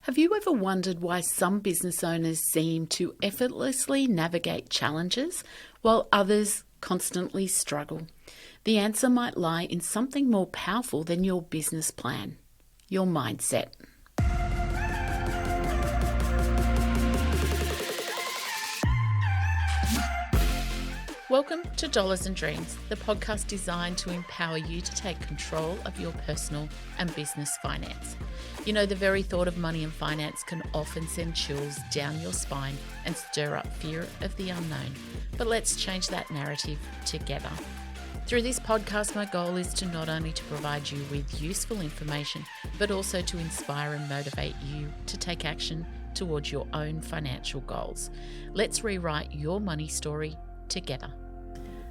Have you ever wondered why some business owners seem to effortlessly navigate challenges while others constantly struggle? The answer might lie in something more powerful than your business plan, your mindset. Welcome to Dollars and Dreams, the podcast designed to empower you to take control of your personal and business finance. You know, the very thought of money and finance can often send chills down your spine and stir up fear of the unknown. But let's change that narrative together. Through this podcast, my goal is to not only to provide you with useful information, but also to inspire and motivate you to take action towards your own financial goals. Let's rewrite your money story together.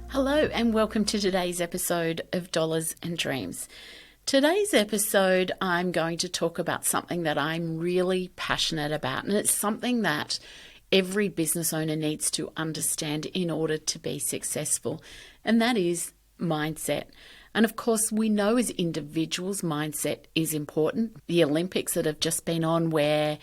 Hello and welcome to today's episode of Dollars and Dreams. Today's episode, I'm going to talk about something that I'm really passionate about, and it's something that every business owner needs to understand in order to be successful, and that is mindset. And of course, we know as individuals, mindset is important. The Olympics that have just been on, where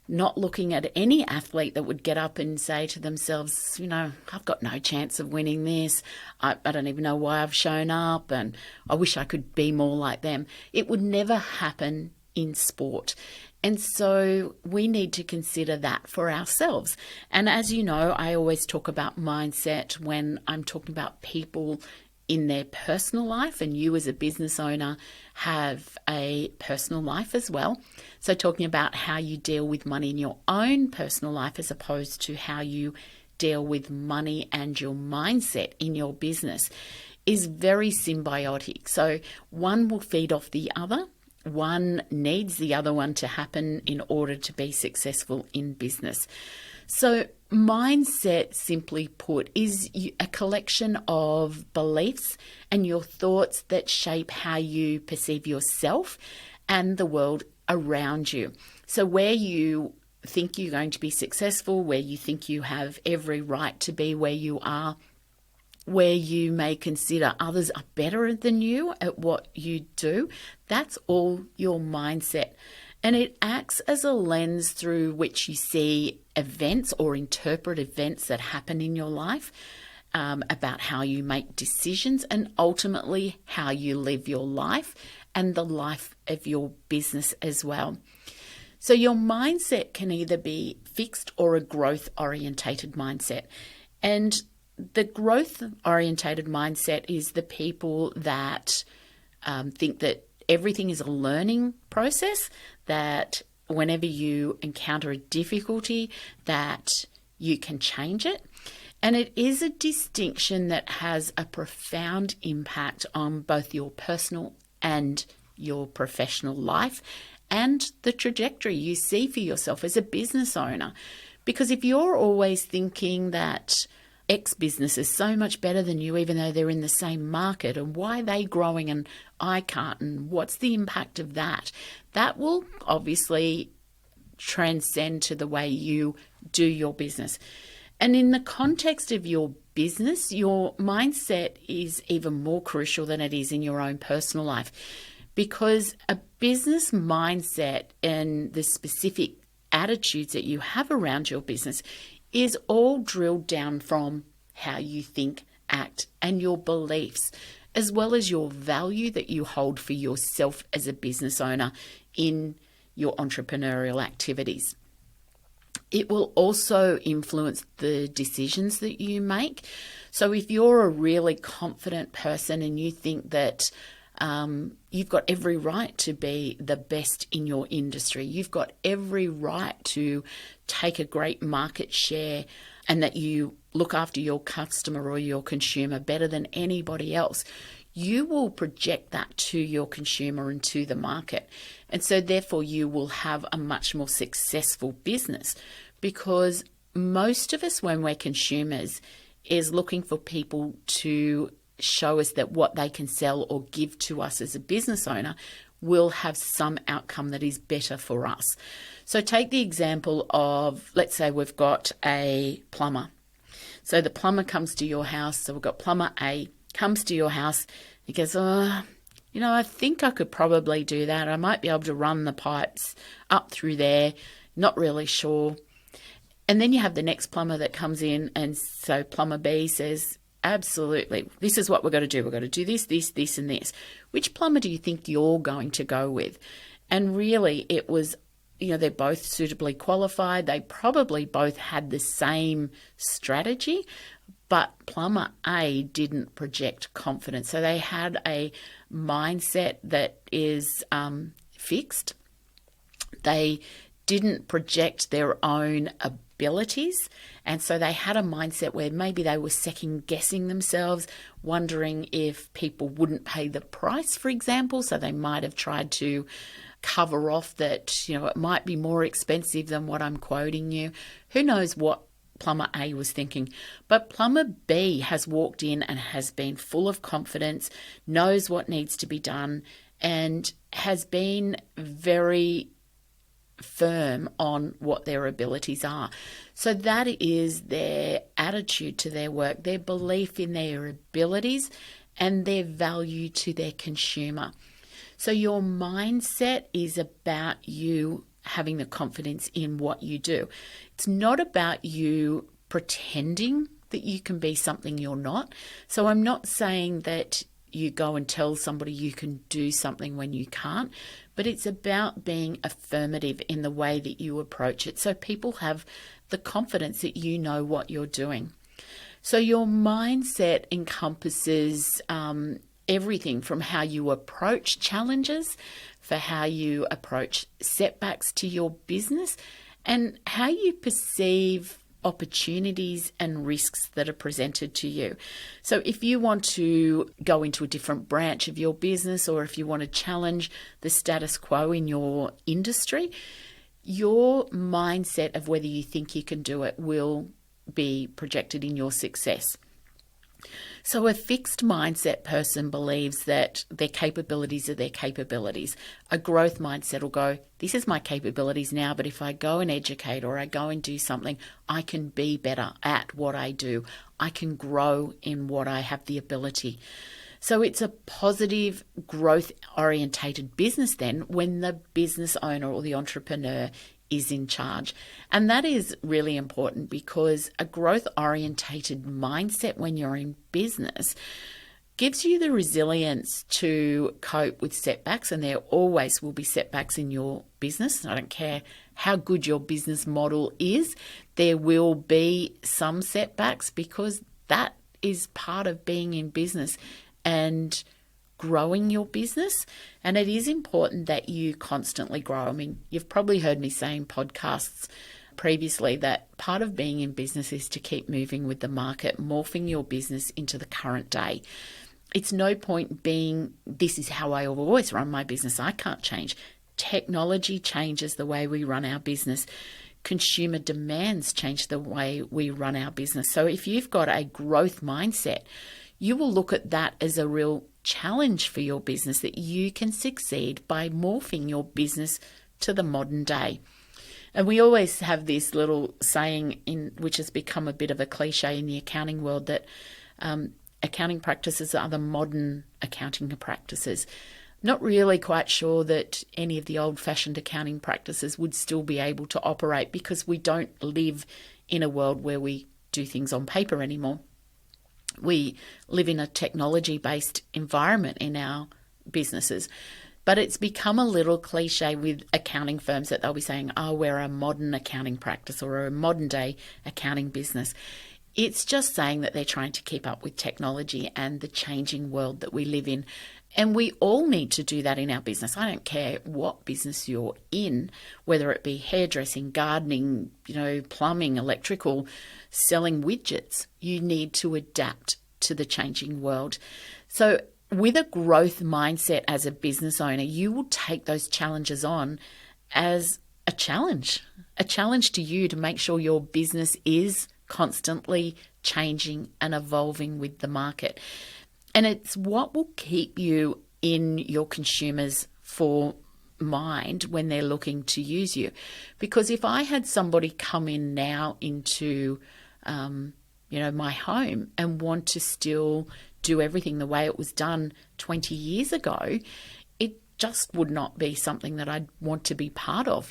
not looking at any athlete that would get up and say to themselves, you know, I've got no chance of winning this. I don't even know why I've shown up, and I wish I could be more like them. It would never happen in sport. And so we need to consider that for ourselves. And as you know, I always talk about mindset when I'm talking about people in their personal life, and you as a business owner have a personal life as well. So talking about how you deal with money in your own personal life as opposed to how you deal with money and your mindset in your business is very symbiotic. So one will feed off the other. One needs the other one to happen in order to be successful in business. So mindset, simply put, is a collection of beliefs and your thoughts that shape how you perceive yourself and the world around you. So where you think you're going to be successful, where you think you have every right to be where you are, where you may consider others are better than you at what you do, that's all your mindset. And it acts as a lens through which you see events or interpret events that happen in your life, about how you make decisions and ultimately how you live your life and the life of your business as well. So your mindset can either be fixed or a growth-orientated mindset. And the growth-orientated mindset is the people that think that everything is a learning process, that whenever you encounter a difficulty, that you can change it. And it is a distinction that has a profound impact on both your personal and your professional life and the trajectory you see for yourself as a business owner. Because if you're always thinking that X business is so much better than you, even though they're in the same market, and why are they growing and I can't, and what's the impact of that? That will obviously transcend to the way you do your business. And in the context of your business, your mindset is even more crucial than it is in your own personal life, because a business mindset and the specific attitudes that you have around your business is all drilled down from how you think, act, and your beliefs, as well as your value that you hold for yourself as a business owner in your entrepreneurial activities. It will also influence the decisions that you make. So if you're a really confident person and you think that you've got every right to be the best in your industry, you've got every right to take a great market share, and that you look after your customer or your consumer better than anybody else, you will project that to your consumer and to the market. And so therefore you will have a much more successful business, because most of us, when we're consumers, is looking for people to show us that what they can sell or give to us as a business owner will have some outcome that is better for us. So take the example of, let's say we've got a plumber. So the plumber comes to your house. So we've got plumber A comes to your house. He goes, I think I could probably do that. I might be able to run the pipes up through there, not really sure. And then you have the next plumber that comes in, and so plumber B says, absolutely, this is what we're going to do. We're going to do this, this, this, and this. Which plumber do you think you're going to go with? And really, it was, they're both suitably qualified. They probably both had the same strategy, but plumber A didn't project confidence. So they had a mindset that is fixed. They didn't project their own abilities. And so they had a mindset where maybe they were second guessing themselves, wondering if people wouldn't pay the price, for example. So they might have tried to cover off that, it might be more expensive than what I'm quoting you. Who knows what plumber A was thinking. But plumber B has walked in and has been full of confidence, knows what needs to be done, and has been very firm on what their abilities are. So that is their attitude to their work, their belief in their abilities, and their value to their consumer. So your mindset is about you having the confidence in what you do. It's not about you pretending that you can be something you're not. So I'm not saying that you go and tell somebody you can do something when you can't, but it's about being affirmative in the way that you approach it, so people have the confidence that you know what you're doing. So your mindset encompasses everything from how you approach challenges, for how you approach setbacks to your business, and how you perceive opportunities and risks that are presented to you. So if you want to go into a different branch of your business, or if you want to challenge the status quo in your industry, your mindset of whether you think you can do it will be projected in your success. So a fixed mindset person believes that their capabilities are their capabilities. A growth mindset will go, this is my capabilities now, but if I go and educate or I go and do something, I can be better at what I do. I can grow in what I have the ability. So it's a positive, growth-orientated business then when the business owner or the entrepreneur is in charge. And that is really important, because a growth-orientated mindset when you're in business gives you the resilience to cope with setbacks, and there always will be setbacks in your business. I don't care how good your business model is, there will be some setbacks, because that is part of being in business and growing your business. And it is important that you constantly grow. I mean, you've probably heard me say in podcasts previously that part of being in business is to keep moving with the market, morphing your business into the current day. It's no point being, this is how I always run my business. I can't change. Technology changes the way we run our business. Consumer demands change the way we run our business. So if you've got a growth mindset, you will look at that as a real challenge for your business, that you can succeed by morphing your business to the modern day. And we always have this little saying, which has become a bit of a cliche in the accounting world, that accounting practices are the modern accounting practices. Not really quite sure that any of the old-fashioned accounting practices would still be able to operate, because we don't live in a world where we do things on paper anymore. We live in a technology-based environment in our businesses. But it's become a little cliche with accounting firms that they'll be saying, oh, we're a modern accounting practice or a modern day accounting business. It's just saying that they're trying to keep up with technology and the changing world that we live in. And we all need to do that in our business. I don't care what business you're in, whether it be hairdressing, gardening, plumbing, electrical, selling widgets. You need to adapt to the changing world. So with a growth mindset as a business owner, you will take those challenges on as a challenge to you to make sure your business is constantly changing and evolving with the market. And it's what will keep you in your consumers for mind when they're looking to use you. Because if I had somebody come in now into, my home and want to still do everything the way it was done 20 years ago, it just would not be something that I'd want to be part of.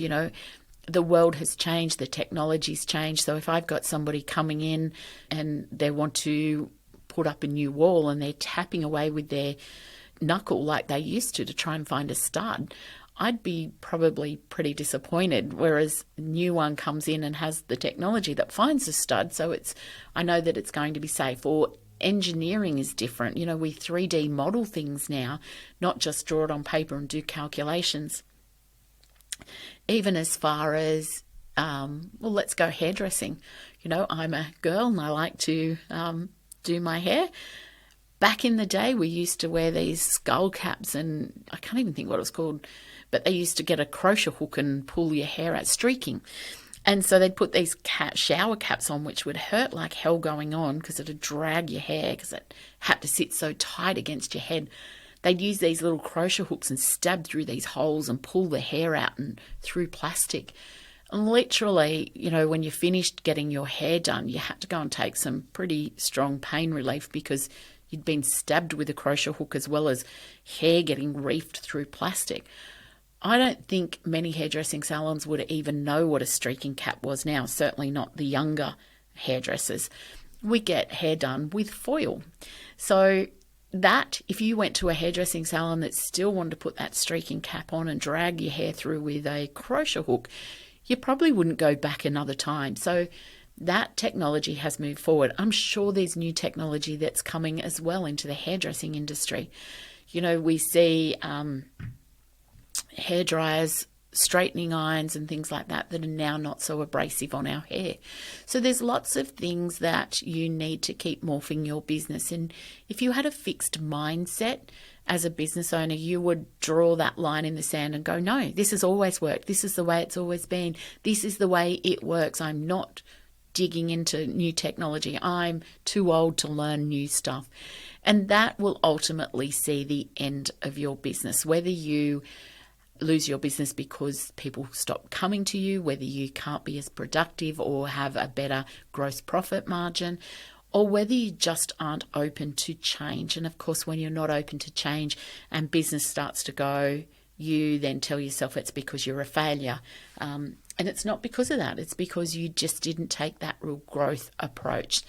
The world has changed, the technology's changed. So if I've got somebody coming in and they want to put up a new wall and they're tapping away with their knuckle like they used to try and find a stud, I'd be probably pretty disappointed. Whereas a new one comes in and has the technology that finds a stud, so I know that it's going to be safe. Or engineering is different. We 3D model things now, not just draw it on paper and do calculations. Even as far as, let's go hairdressing. I'm a girl and I like to do my hair. Back in the day, we used to wear these skull caps, and I can't even think what it was called, but they used to get a crochet hook and pull your hair out, streaking. And so they'd put these shower caps on, which would hurt like hell going on because it would drag your hair because it had to sit so tight against your head. They'd use these little crochet hooks and stab through these holes and pull the hair out and through plastic. And literally, when you finished getting your hair done, you had to go and take some pretty strong pain relief because you'd been stabbed with a crochet hook as well as hair getting reefed through plastic. I don't think many hairdressing salons would even know what a streaking cap was now, certainly not the younger hairdressers. We get hair done with foil. So that, if you went to a hairdressing salon that still wanted to put that streaking cap on and drag your hair through with a crochet hook, you probably wouldn't go back another time. So that technology has moved forward. I'm sure there's new technology that's coming as well into the hairdressing industry. We see hair dryers, straightening irons and things like that are now not so abrasive on our hair. So there's lots of things that you need to keep morphing your business. And if you had a fixed mindset as a business owner, you would draw that line in the sand and go, no, this has always worked. This is the way it's always been. This is the way it works. I'm not digging into new technology. I'm too old to learn new stuff. And that will ultimately see the end of your business, whether you lose your business because people stop coming to you, whether you can't be as productive or have a better gross profit margin, or whether you just aren't open to change. And of course, when you're not open to change and business starts to go, you then tell yourself it's because you're a failure. And it's not because of that. It's because you just didn't take that real growth approach.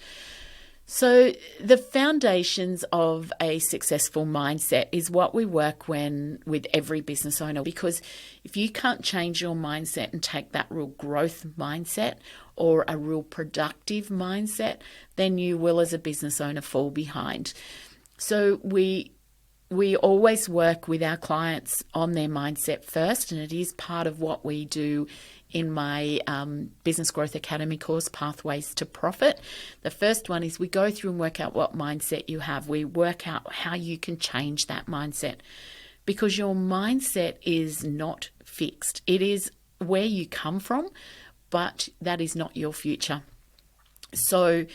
So the foundations of a successful mindset is what we work with every business owner, because if you can't change your mindset and take that real growth mindset or a real productive mindset, then you will, as a business owner, fall behind. So we always work with our clients on their mindset first, and it is part of what we do in my Business Growth Academy course, Pathways to Profit. The first one is we go through and work out what mindset you have. We work out how you can change that mindset, because your mindset is not fixed. It is where you come from, but that is not your future. So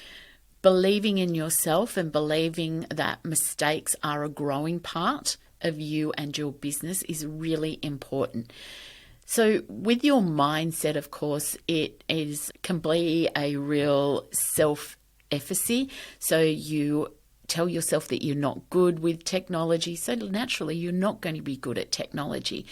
believing in yourself and believing that mistakes are a growing part of you and your business is really important. So with your mindset, of course, it can be a real self-efficacy. So you tell yourself that you're not good with technology. So naturally, you're not going to be good at technology.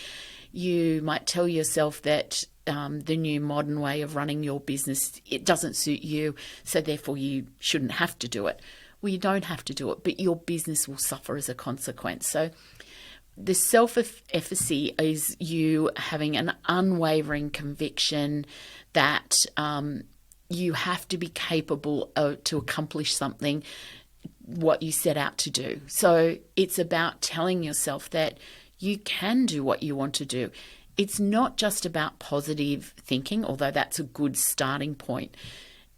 You might tell yourself that the new modern way of running your business, it doesn't suit you, so therefore you shouldn't have to do it. Well, you don't have to do it, but your business will suffer as a consequence. So the self-efficacy is you having an unwavering conviction that you have to be capable to accomplish something, what you set out to do. So it's about telling yourself that you can do what you want to do. It's not just about positive thinking, although that's a good starting point.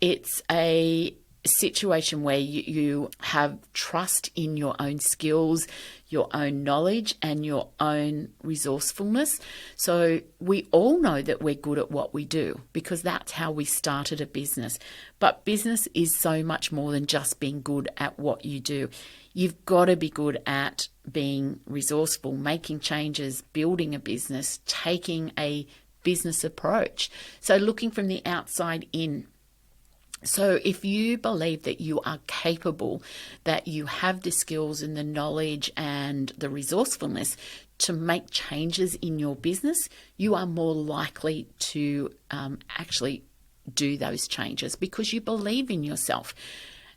It's a situation where you have trust in your own skills, your own knowledge, and your own resourcefulness. So we all know that we're good at what we do because that's how we started a business. But business is so much more than just being good at what you do. You've got to be good at being resourceful, making changes, building a business, taking a business approach. So looking from the outside in. So if you believe that you are capable, that you have the skills and the knowledge and the resourcefulness to make changes in your business, you are more likely to actually do those changes because you believe in yourself.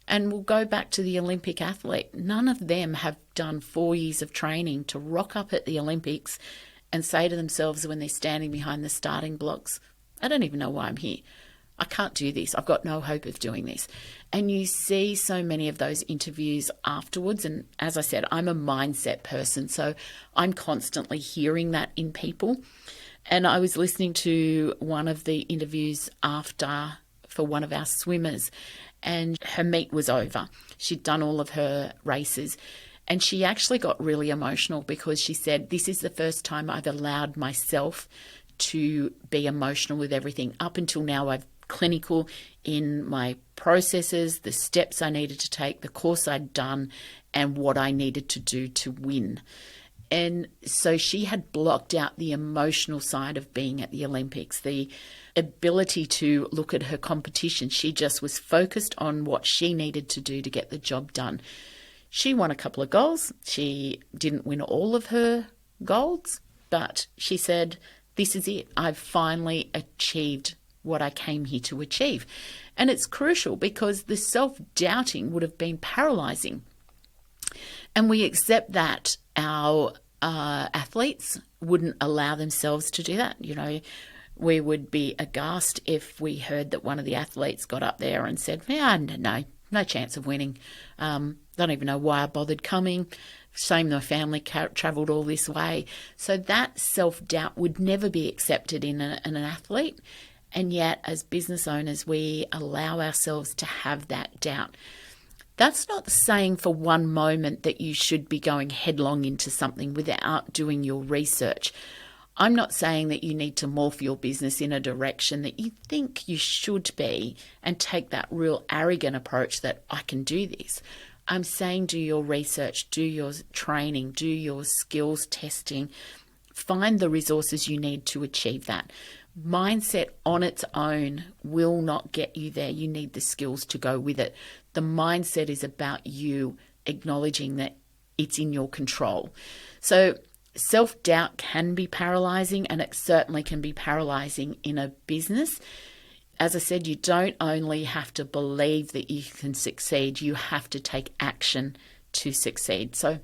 And we'll go back to the Olympic athlete. None of them have done 4 years of training to rock up at the Olympics and say to themselves when they're standing behind the starting blocks, I don't even know why I'm here. I can't do this. I've got no hope of doing this. And you see so many of those interviews afterwards. And as I said, I'm a mindset person, so I'm constantly hearing that in people. And I was listening to one of the interviews after for one of our swimmers, and her meet was over. She'd done all of her races. And she actually got really emotional because she said, this is the first time I've allowed myself to be emotional with everything. Up until now, I've clinical in my processes, the steps I needed to take, the course I'd done, and what I needed to do to win. And so she had blocked out the emotional side of being at the Olympics, the ability to look at her competition. She just was focused on what she needed to do to get the job done. She won a couple of golds. She didn't win all of her golds, but she said, this is it. I've finally achieved what I came here to achieve. And it's crucial because the self-doubting would have been paralyzing. And we accept that our athletes wouldn't allow themselves to do that. You know, we would be aghast if we heard that one of the athletes got up there and said, yeah, no chance of winning. Don't even know why I bothered coming. Same, my family travelled all this way. So that self-doubt would never be accepted in an athlete. And yet, as business owners, we allow ourselves to have that doubt. That's not saying for one moment that you should be going headlong into something without doing your research. I'm not saying that you need to morph your business in a direction that you think you should be and take that real arrogant approach that I can do this. I'm saying do your research, do your training, do your skills testing, find the resources you need to achieve that. Mindset on its own will not get you there. You need the skills to go with it. The mindset is about you acknowledging that it's in your control. So self-doubt can be paralyzing, and it certainly can be paralyzing in a business. As I said, you don't only have to believe that you can succeed, you have to take action to succeed. So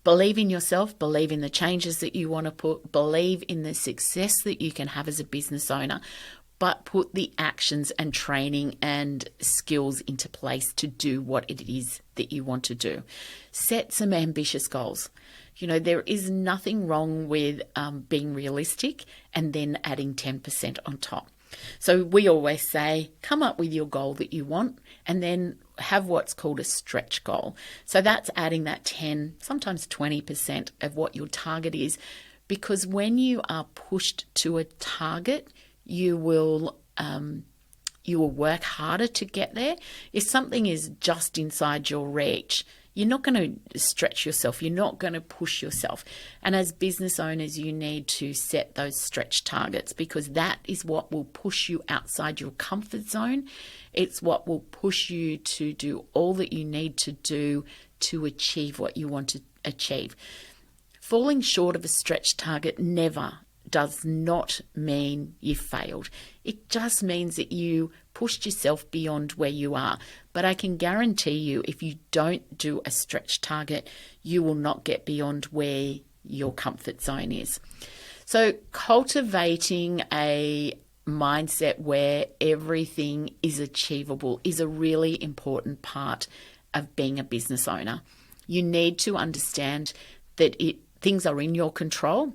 believe in yourself, believe in the changes that you want to put, believe in the success that you can have as a business owner, but put the actions and training and skills into place to do what it is that you want to do. Set some ambitious goals. You know, there is nothing wrong with being realistic and then adding 10% on top. So we always say, come up with your goal that you want and then have what's called a stretch goal. So that's adding that 10, sometimes 20% of what your target is, because when you are pushed to a target, you will work harder to get there. If something is just inside your reach, you're not going to stretch yourself. You're not going to push yourself. And as business owners, you need to set those stretch targets because that is what will push you outside your comfort zone. It's what will push you to do all that you need to do to achieve what you want to achieve. Falling short of a stretch target never does not mean you failed. It just means that you pushed yourself beyond where you are. But I can guarantee you, if you don't do a stretch target, you will not get beyond where your comfort zone is. So cultivating a mindset where everything is achievable is a really important part of being a business owner. You need to understand that things are in your control,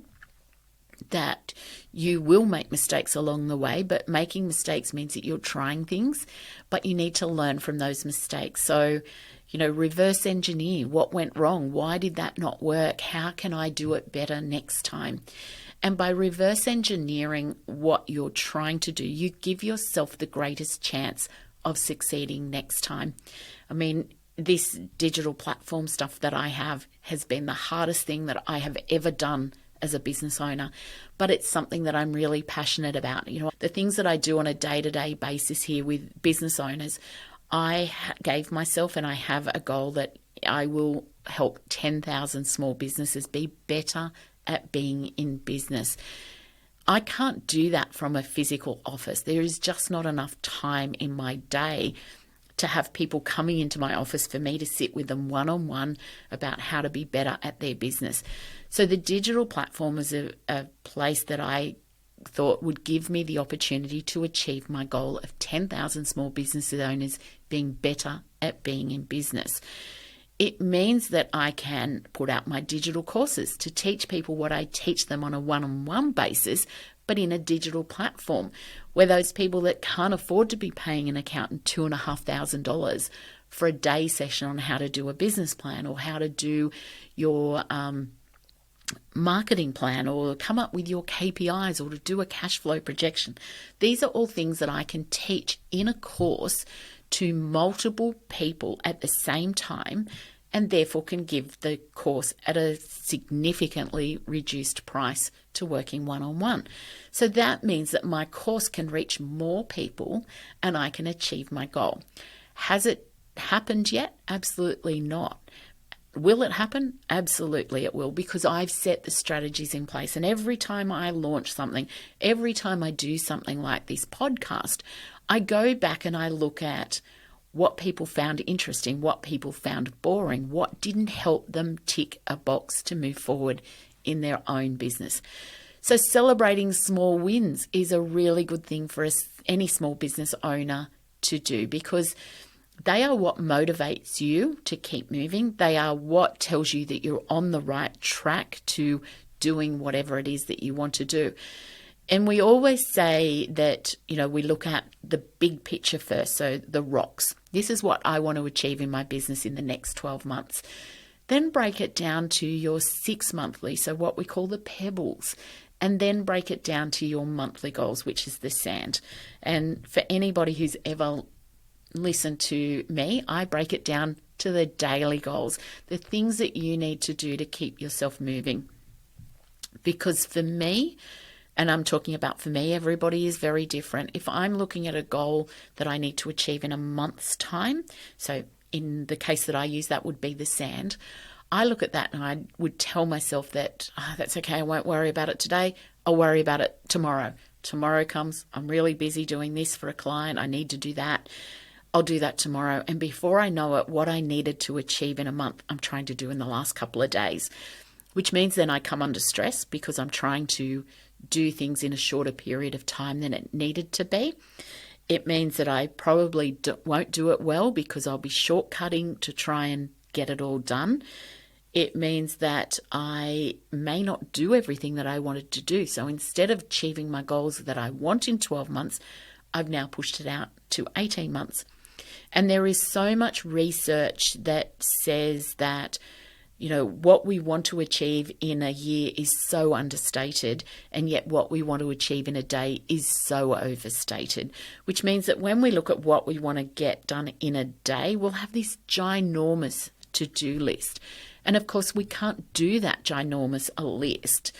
that you will make mistakes along the way, but making mistakes means that you're trying things, but you need to learn from those mistakes. So, reverse engineer what went wrong. Why did that not work? How can I do it better next time? And by reverse engineering what you're trying to do, you give yourself the greatest chance of succeeding next time. I mean, this digital platform stuff that I have has been the hardest thing that I have ever done as a business owner, but it's something that I'm really passionate about. The things that I do on a day-to-day basis here with business owners, I gave myself, and I have a goal that I will help 10,000 small businesses be better at being in business. I can't do that from a physical office. There is just not enough time in my day to have people coming into my office for me to sit with them one-on-one about how to be better at their business. So the digital platform was a place that I thought would give me the opportunity to achieve my goal of 10,000 small business owners being better at being in business. It means that I can put out my digital courses to teach people what I teach them on a one-on-one basis, but in a digital platform, where those people that can't afford to be paying an accountant $2,500 for a day session on how to do a business plan or how to do your marketing plan or come up with your KPIs or to do a cash flow projection. These are all things that I can teach in a course to multiple people at the same time, and therefore can give the course at a significantly reduced price to working one-on-one. So that means that my course can reach more people and I can achieve my goal. Has it happened yet? Absolutely not. Will it happen? Absolutely it will, because I've set the strategies in place. And every time I launch something, every time I do something like this podcast, I go back and I look at what people found interesting, what people found boring, what didn't help them tick a box to move forward in their own business. So celebrating small wins is a really good thing for any small business owner to do, because they are what motivates you to keep moving. They are what tells you that you're on the right track to doing whatever it is that you want to do. And we always say that, we look at the big picture first, so the rocks. This is what I want to achieve in my business in the next 12 months. Then break it down to your 6 monthly, so what we call the pebbles, and then break it down to your monthly goals, which is the sand. And for anybody who's ever listened to me, I break it down to the daily goals, the things that you need to do to keep yourself moving. Because for me, and I'm talking about for me, everybody is very different. If I'm looking at a goal that I need to achieve in a month's time, so in the case that I use, that would be the sand, I look at that and I would tell myself that, that's okay, I won't worry about it today, I'll worry about it tomorrow. Tomorrow comes, I'm really busy doing this for a client, I need to do that, I'll do that tomorrow. And before I know it, what I needed to achieve in a month, I'm trying to do in the last couple of days, which means then I come under stress because I'm trying to do things in a shorter period of time than it needed to be. It means that I probably won't do it well because I'll be shortcutting to try and get it all done. It means that I may not do everything that I wanted to do. So instead of achieving my goals that I want in 12 months, I've now pushed it out to 18 months. And there is so much research that says that what we want to achieve in a year is so understated, and yet what we want to achieve in a day is so overstated, which means that when we look at what we want to get done in a day, we'll have this ginormous to-do list. And of course, we can't do that ginormous a list,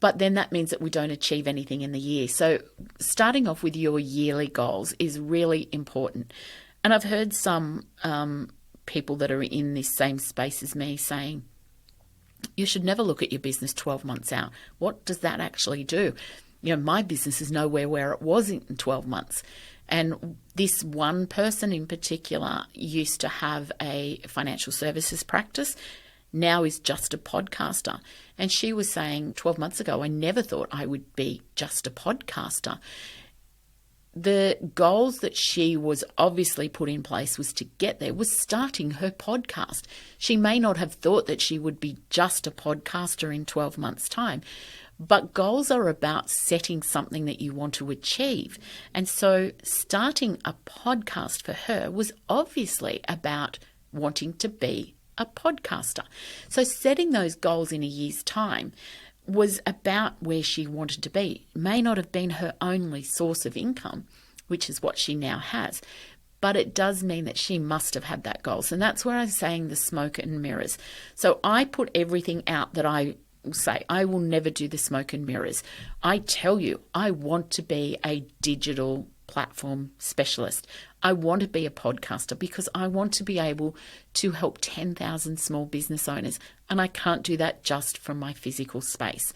but then that means that we don't achieve anything in the year. So starting off with your yearly goals is really important. And I've heard some people that are in this same space as me saying, you should never look at your business 12 months out. What does that actually do? My business is nowhere where it was in 12 months. And this one person in particular used to have a financial services practice, now is just a podcaster. And she was saying 12 months ago, I never thought I would be just a podcaster. The goals that she was obviously put in place was to get there, was starting her podcast. She may not have thought that she would be just a podcaster in 12 months' time, but goals are about setting something that you want to achieve. And so starting a podcast for her was obviously about wanting to be a podcaster. So setting those goals in a year's time was about where she wanted to be. It may not have been her only source of income, which is what she now has, but it does mean that she must have had that goal. So that's where I'm saying the smoke and mirrors. So I put everything out that I will say, I will never do the smoke and mirrors. I tell you, I want to be a digital platform specialist. I want to be a podcaster because I want to be able to help 10,000 small business owners. And I can't do that just from my physical space.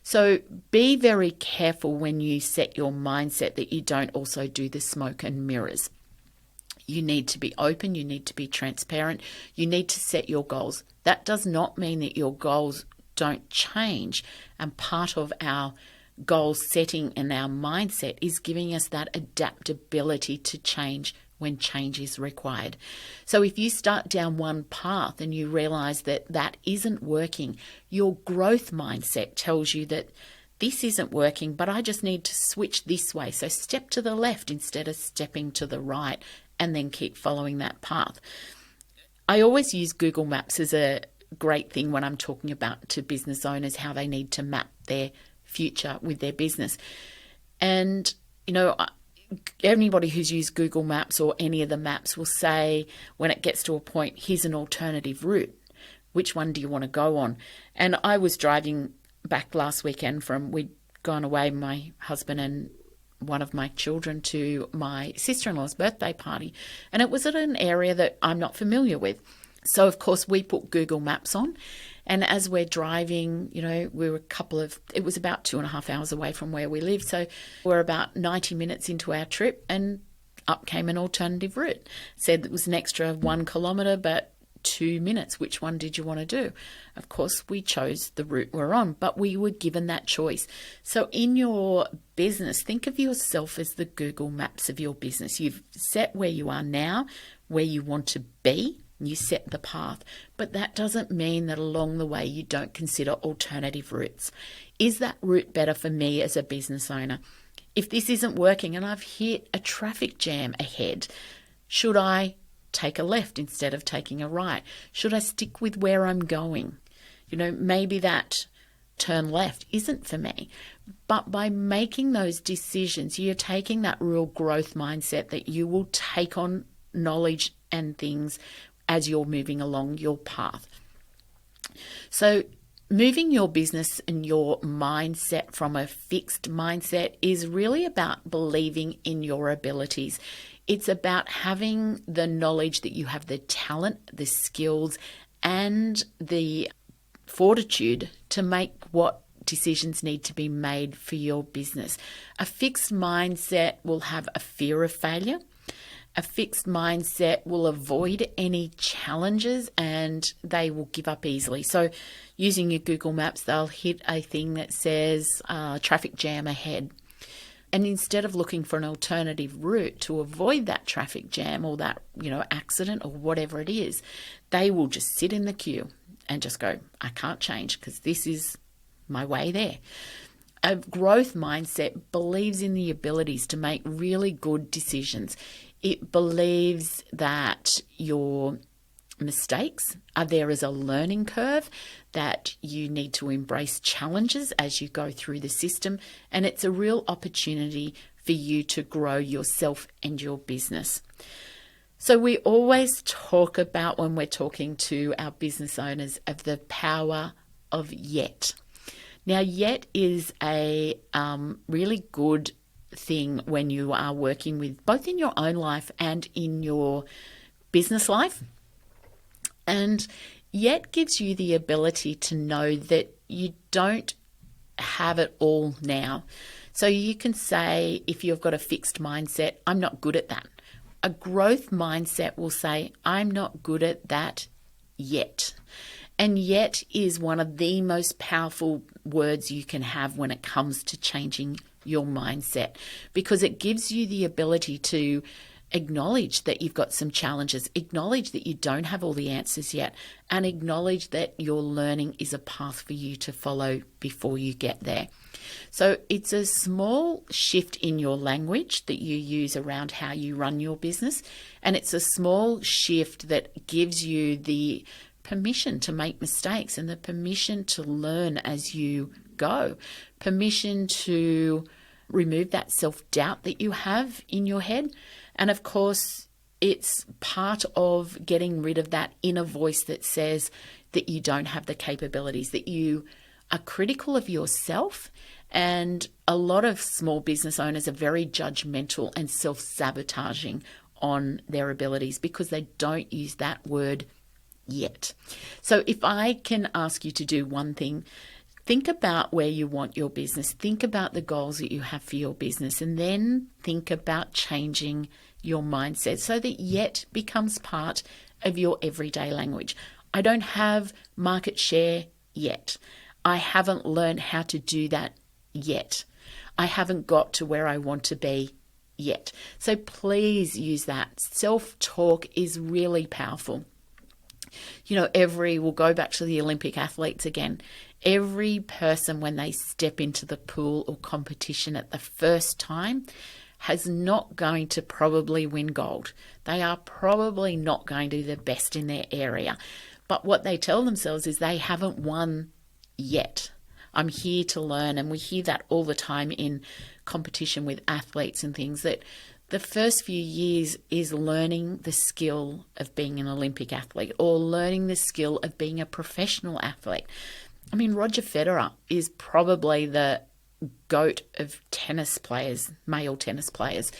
So be very careful when you set your mindset that you don't also do the smoke and mirrors. You need to be open. You need to be transparent. You need to set your goals. That does not mean that your goals don't change. And part of our goal setting and our mindset is giving us that adaptability to change when change is required. So if you start down one path and you realize that that isn't working, your growth mindset tells you that this isn't working, but I just need to switch this way. So step to the left instead of stepping to the right, and then keep following that path. I always use Google Maps as a great thing when I'm talking about to business owners how they need to map their future with their business. And, anybody who's used Google Maps or any of the maps will say when it gets to a point, here's an alternative route. Which one do you want to go on? And I was driving back last weekend we'd gone away, my husband and one of my children, to my sister-in-law's birthday party. And it was at an area that I'm not familiar with. So, of course, we put Google Maps on. And as we're driving, we were it was about 2.5 hours away from where we live. So we're about 90 minutes into our trip and up came an alternative route. Said it was an extra 1 kilometre, but 2 minutes. Which one did you want to do? Of course, we chose the route we're on, but we were given that choice. So in your business, think of yourself as the Google Maps of your business. You've set where you are now, where you want to be. You set the path, but that doesn't mean that along the way you don't consider alternative routes. Is that route better for me as a business owner? If this isn't working and I've hit a traffic jam ahead, should I take a left instead of taking a right? Should I stick with where I'm going? Maybe that turn left isn't for me. But by making those decisions, you're taking that real growth mindset that you will take on knowledge and things as you're moving along your path. So moving your business and your mindset from a fixed mindset is really about believing in your abilities. It's about having the knowledge that you have the talent, the skills, and the fortitude to make what decisions need to be made for your business. A fixed mindset will have a fear of failure. A fixed mindset will avoid any challenges and they will give up easily. So using your Google Maps, they'll hit a thing that says traffic jam ahead. And instead of looking for an alternative route to avoid that traffic jam or that, accident or whatever it is, they will just sit in the queue and just go, I can't change because this is my way there. A growth mindset believes in the abilities to make really good decisions. It believes that your mistakes are there as a learning curve, that you need to embrace challenges as you go through the system, and it's a real opportunity for you to grow yourself and your business. So we always talk about, when we're talking to our business owners, of the power of yet. Now, yet is a really good thing when you are working with both in your own life and in your business life. And yet gives you the ability to know that you don't have it all now. So you can say, if you've got a fixed mindset, I'm not good at that. A growth mindset will say, I'm not good at that yet. And yet is one of the most powerful words you can have when it comes to changing your mindset, because it gives you the ability to acknowledge that you've got some challenges, acknowledge that you don't have all the answers yet, and acknowledge that your learning is a path for you to follow before you get there. So it's a small shift in your language that you use around how you run your business, and it's a small shift that gives you the permission to make mistakes and the permission to learn as you go, permission to remove that self-doubt that you have in your head. And of course, it's part of getting rid of that inner voice that says that you don't have the capabilities, that you are critical of yourself. And a lot of small business owners are very judgmental and self-sabotaging on their abilities because they don't use that word yet. So if I can ask you to do one thing, think about where you want your business. Think about the goals that you have for your business, and then think about changing your mindset so that yet becomes part of your everyday language. I don't have market share yet. I haven't learned how to do that yet. I haven't got to where I want to be yet. So please use that. Self-talk is really powerful. We'll go back to the Olympic athletes again. Every person, when they step into the pool or competition at the first time, is not going to probably win gold. They are probably not going to be the best in their area. But what they tell themselves is they haven't won yet. I'm here to learn. And we hear that all the time in competition with athletes and things, that the first few years is learning the skill of being an Olympic athlete or learning the skill of being a professional athlete. I mean, Roger Federer is probably the GOAT of tennis players, male tennis players.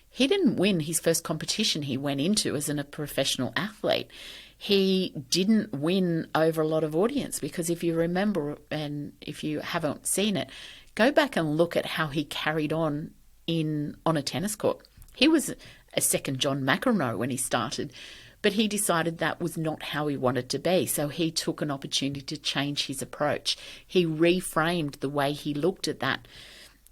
He didn't win his first competition he went into as a professional athlete. He didn't win over a lot of audience because if you remember, and if you haven't seen it, go back and look at how he carried on a tennis court. He was a second John McEnroe when he started, but he decided that was not how he wanted to be. So he took an opportunity to change his approach. He reframed the way he looked at that.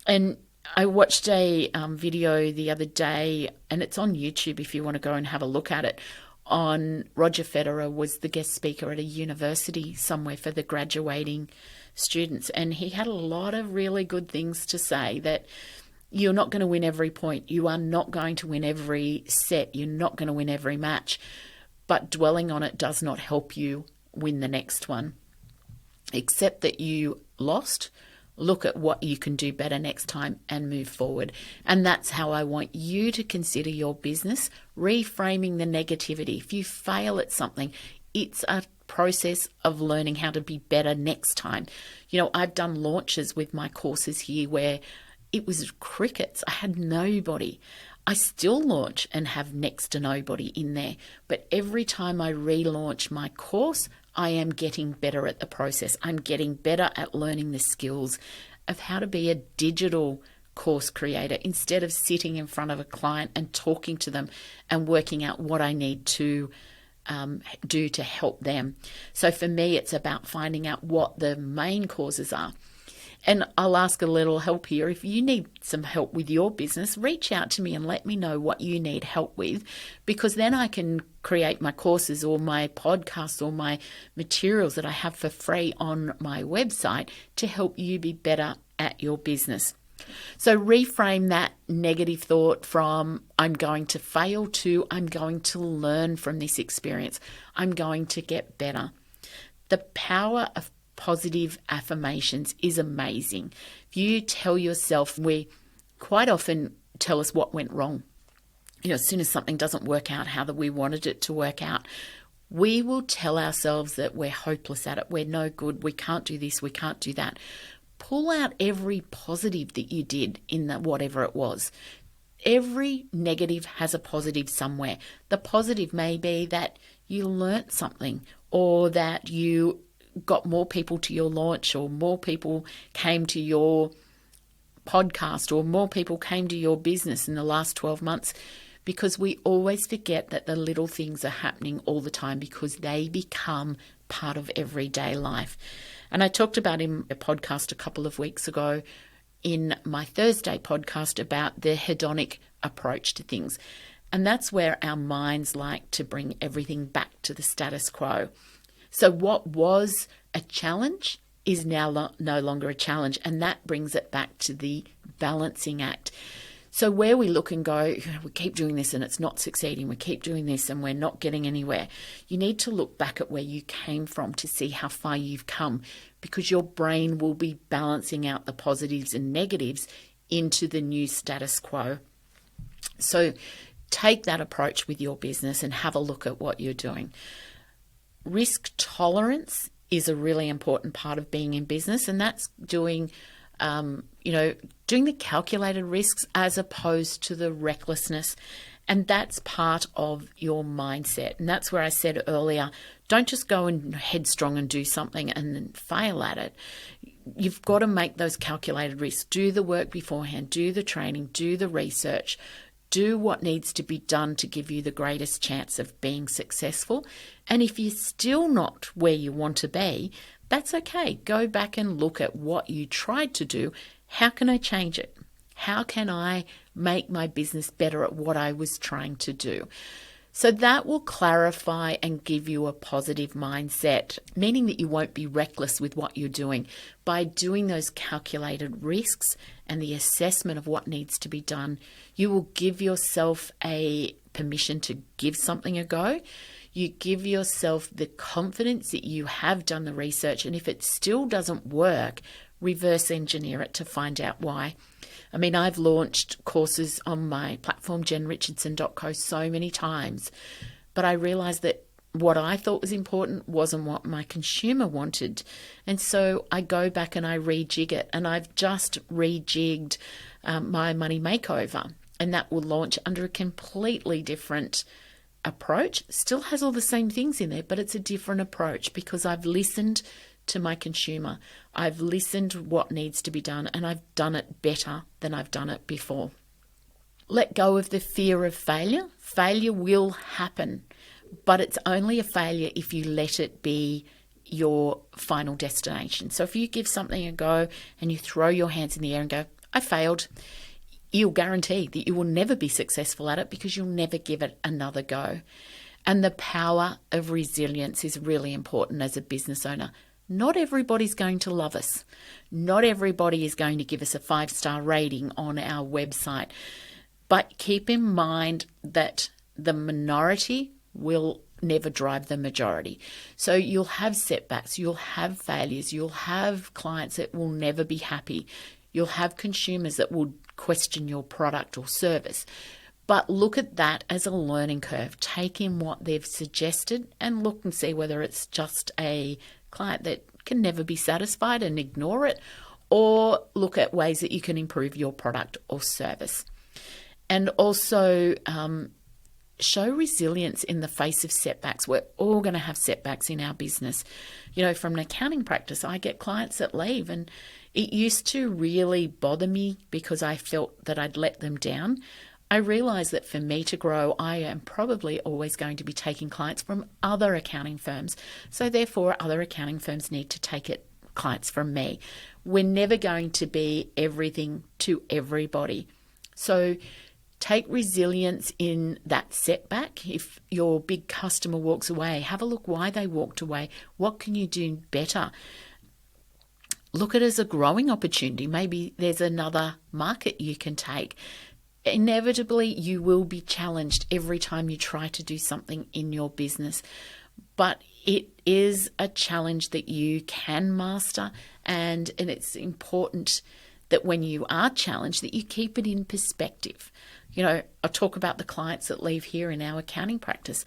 And I watched a video the other day, and it's on YouTube if you want to go and have a look at it, on Roger Federer was the guest speaker at a university somewhere for the graduating students. And he had a lot of really good things to say, that you're not going to win every point. You are not going to win every set. You're not going to win every match. But dwelling on it does not help you win the next one. Except that you lost, look at what you can do better next time and move forward. And that's how I want you to consider your business, reframing the negativity. If you fail at something, it's a process of learning how to be better next time. I've done launches with my courses here where it was crickets. I had nobody. I still launch and have next to nobody in there. But every time I relaunch my course, I am getting better at the process. I'm getting better at learning the skills of how to be a digital course creator instead of sitting in front of a client and talking to them and working out what I need to do to help them. So for me, it's about finding out what the main causes are. And I'll ask a little help here. If you need some help with your business, reach out to me and let me know what you need help with, because then I can create my courses or my podcasts or my materials that I have for free on my website to help you be better at your business. So reframe that negative thought from I'm going to fail to I'm going to learn from this experience. I'm going to get better. The power of positive affirmations is amazing. If you tell yourself, we quite often tell us what went wrong. As soon as something doesn't work out how that we wanted it to work out, we will tell ourselves that we're hopeless at it. We're no good. We can't do this. We can't do that. Pull out every positive that you did in that whatever it was. Every negative has a positive somewhere. The positive may be that you learnt something, or that you got more people to your launch, or more people came to your podcast, or more people came to your business in the last 12 months, because we always forget that the little things are happening all the time because they become part of everyday life. And I talked about in a podcast a couple of weeks ago, in my Thursday podcast, about the hedonic approach to things. And that's where our minds like to bring everything back to the status quo. So what was a challenge is now no longer a challenge, and that brings it back to the balancing act. So where we look and go, we keep doing this and it's not succeeding, we keep doing this and we're not getting anywhere, you need to look back at where you came from to see how far you've come, because your brain will be balancing out the positives and negatives into the new status quo. So take that approach with your business and have a look at what you're doing. Risk tolerance is a really important part of being in business, and that's doing the calculated risks as opposed to the recklessness. And that's part of your mindset. And that's where I said earlier, don't just go and headstrong and do something and then fail at it. You've got to make those calculated risks. Do the work beforehand, do the training, do the research, do what needs to be done to give you the greatest chance of being successful. And if you're still not where you want to be, that's okay. Go back and look at what you tried to do. How can I change it? How can I make my business better at what I was trying to do? So that will clarify and give you a positive mindset, meaning that you won't be reckless with what you're doing. By doing those calculated risks and the assessment of what needs to be done, you will give yourself a permission to give something a go. You give yourself the confidence that you have done the research, and if it still doesn't work, reverse engineer it to find out why. I mean, I've launched courses on my platform, jenrichardson.co, so many times, but I realized that what I thought was important wasn't what my consumer wanted. And so I go back and I rejig it, and I've just rejigged my money makeover, and that will launch under a completely different approach. Still has all the same things in there, but it's a different approach because I've listened to my consumer. I've listened to what needs to be done, and I've done it better than I've done it before. Let go of the fear of failure. Failure will happen, but it's only a failure if you let it be your final destination. So if you give something a go and you throw your hands in the air and go, I failed, you'll guarantee that you will never be successful at it because you'll never give it another go. And the power of resilience is really important as a business owner. Not everybody's going to love us. Not everybody is going to give us a 5-star rating on our website. But keep in mind that the minority will never drive the majority. So you'll have setbacks, you'll have failures, you'll have clients that will never be happy. You'll have consumers that will question your product or service. But look at that as a learning curve. Take in what they've suggested and look and see whether it's just a client that can never be satisfied and ignore it, or look at ways that you can improve your product or service. And also show resilience in the face of setbacks. We're all going to have setbacks in our business. You know, from an accounting practice, I get clients that leave, and it used to really bother me because I felt that I'd let them down. I realised that for me to grow, I am probably always going to be taking clients from other accounting firms. So therefore, other accounting firms need to take clients from me. We're never going to be everything to everybody. So take resilience in that setback. If your big customer walks away, have a look why they walked away. What can you do better? Look at it as a growing opportunity. Maybe there's another market you can take. Inevitably, you will be challenged every time you try to do something in your business, but it is a challenge that you can master, and it's important that when you are challenged that you keep it in perspective. You know, I talk about the clients that leave here in our accounting practice.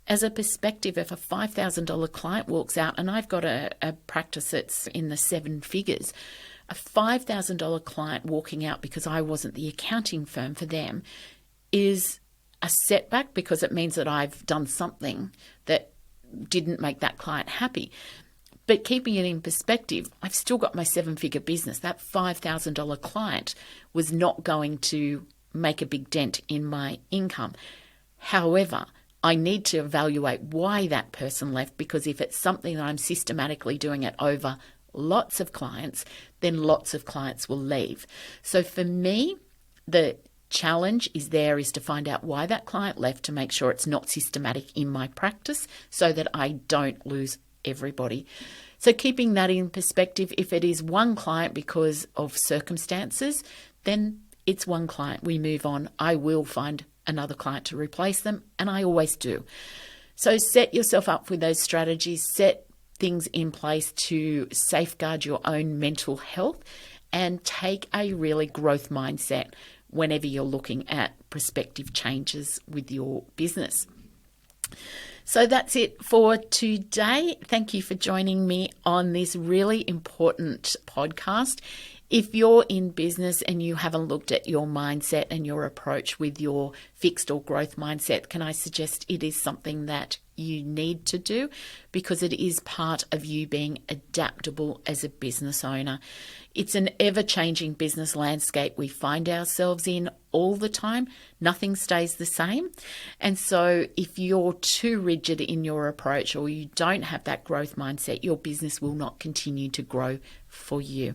As a perspective, if a $5,000 client walks out, and I've got a practice that's in the 7 figures, a $5,000 client walking out because I wasn't the accounting firm for them is a setback because it means that I've done something that didn't make that client happy. But keeping it in perspective, I've still got my 7-figure business. That $5,000 client was not going to make a big dent in my income. However, I need to evaluate why that person left, because if it's something that I'm systematically doing it over lots of clients, then lots of clients will leave. So for me, the challenge is to find out why that client left, to make sure it's not systematic in my practice so that I don't lose everybody. So keeping that in perspective, if it is one client because of circumstances, then it's one client. We move on. I will find another client to replace them, and I always do. So set yourself up with those strategies, set things in place to safeguard your own mental health, and take a really growth mindset whenever you're looking at prospective changes with your business. So that's it for today. Thank you for joining me on this really important podcast. If you're in business and you haven't looked at your mindset and your approach with your fixed or growth mindset, can I suggest it is something that you need to do, because it is part of you being adaptable as a business owner. It's an ever-changing business landscape we find ourselves in all the time. Nothing stays the same. And so if you're too rigid in your approach or you don't have that growth mindset, your business will not continue to grow for you.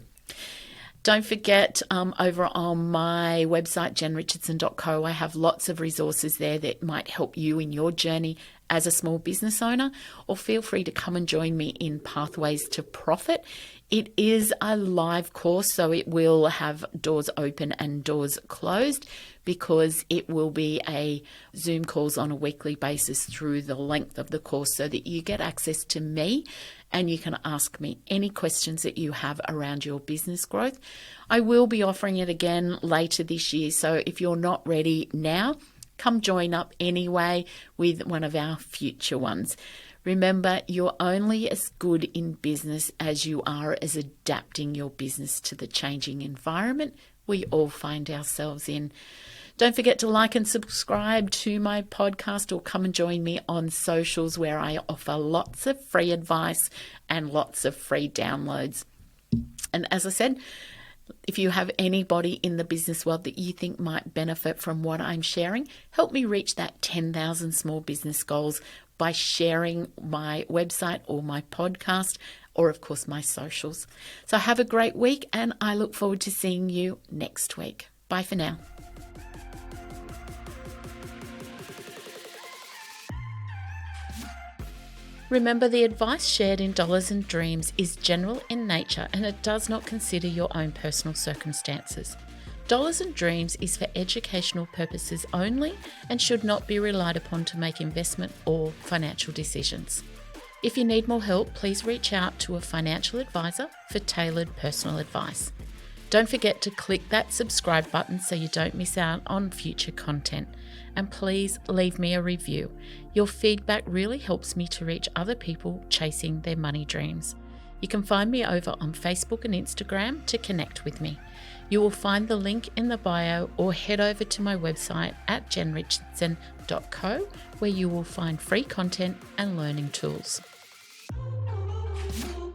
Don't forget, over on my website, jenrichardson.co, I have lots of resources there that might help you in your journey as a small business owner, or feel free to come and join me in Pathways to Profit. It is a live course, so it will have doors open and doors closed, because it will be a Zoom calls on a weekly basis through the length of the course, so that you get access to me and you can ask me any questions that you have around your business growth. I will be offering it again later this year, so if you're not ready now, come join up anyway with one of our future ones. Remember, you're only as good in business as you are as adapting your business to the changing environment we all find ourselves in. Don't forget to like and subscribe to my podcast, or come and join me on socials, where I offer lots of free advice and lots of free downloads. And as I said, if you have anybody in the business world that you think might benefit from what I'm sharing, help me reach that 10,000 small business goals by sharing my website or my podcast, or of course my socials. So have a great week, and I look forward to seeing you next week. Bye for now. Remember, the advice shared in Dollars and Dreams is general in nature, and it does not consider your own personal circumstances. Dollars and Dreams is for educational purposes only and should not be relied upon to make investment or financial decisions. If you need more help, please reach out to a financial advisor for tailored personal advice. Don't forget to click that subscribe button so you don't miss out on future content. And please leave me a review. Your feedback really helps me to reach other people chasing their money dreams. You can find me over on Facebook and Instagram to connect with me. You will find the link in the bio, or head over to my website at jenrichardson.co, where you will find free content and learning tools.